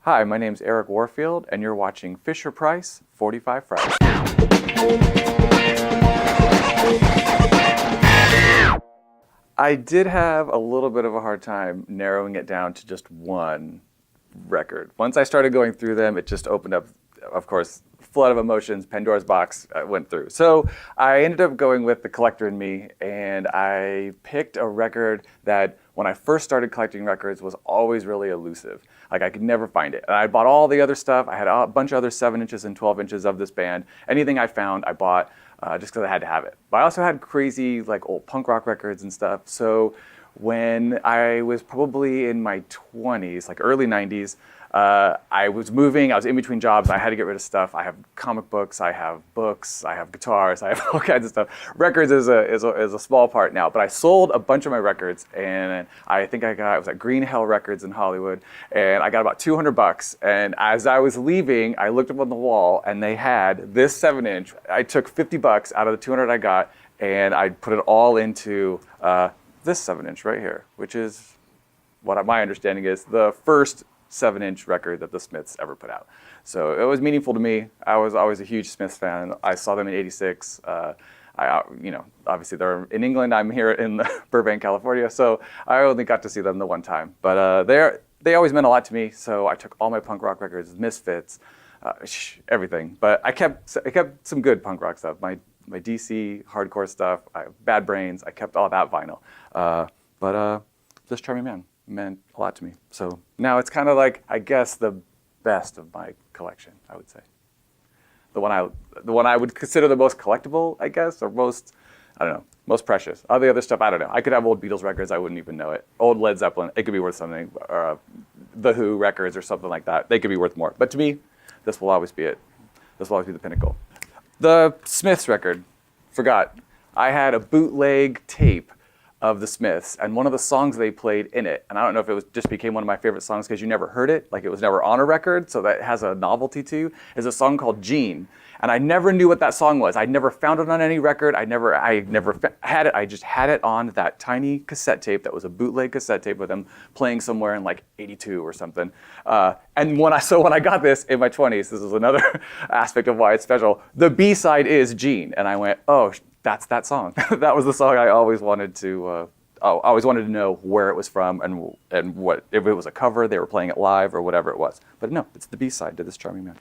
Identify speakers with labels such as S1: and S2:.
S1: Hi, my name's Erik Warfield, and you're watching Fishure-Price 45 Fries. I did have a little bit of a hard time narrowing it down to just one record. Once I started going through them, it just opened up, of course, flood of emotions, Pandora's box went through. So I ended up going with The Collector in Me, and I picked a record that when I first started collecting records was always really elusive. Like I could never find it. And I bought all the other stuff. I had a bunch of other 7 inches and 12 inches of this band. Anything I found, I bought just because I had to have it. But I also had crazy like old punk rock records and stuff. So when I was probably in my 20s, like early 90s, I was moving, I was in between jobs, I had to get rid of stuff. I have comic books, I have books, I have guitars, I have all kinds of stuff. Records is a small part now, but I sold a bunch of my records, and I think it was at Green Hell Records in Hollywood, and I got about $200. And as I was leaving, I looked up on the wall, and they had this 7-inch. I took $50 out of the 200 I got, and I put it all into this 7-inch right here, which is what my understanding is the first 7-inch record that the Smiths ever put out. So it was meaningful to me. I was always a huge Smiths fan. I saw them in '86. Obviously they're in England. I'm here in Burbank, California. So I only got to see them the one time. But they always meant a lot to me. So I took all my punk rock records, Misfits, everything. But I kept some good punk rock stuff. My DC hardcore stuff, Bad Brains. I kept all that vinyl. But This Charming Man meant a lot to me. So now it's kind of like, I guess, the best of my collection, I would say. The one I would consider the most collectible, I guess, or most, I don't know, most precious. All the other stuff, I don't know. I could have old Beatles records, I wouldn't even know it. Old Led Zeppelin, it could be worth something. Or The Who records or something like that. They could be worth more. But to me, this will always be it. This will always be the pinnacle. The Smiths record, forgot. I had a bootleg tape of the Smiths, and one of the songs they played in it, and I don't know if it just became one of my favorite songs because you never heard it, like it was never on a record, so that has a novelty to you, is a song called Gene. And I never knew what that song was. I never found it on any record. I never had it. I just had it on that tiny cassette tape that was a bootleg cassette tape with them playing somewhere in like '82 or something. And when I got this in my 20s, this is another aspect of why it's special. The B-side is Gene, and I went, oh, that's that song. That was the song I always wanted to. I always wanted to know where it was from and what, if it was a cover, they were playing it live or whatever it was. But no, it's the B-side to This Charming Man.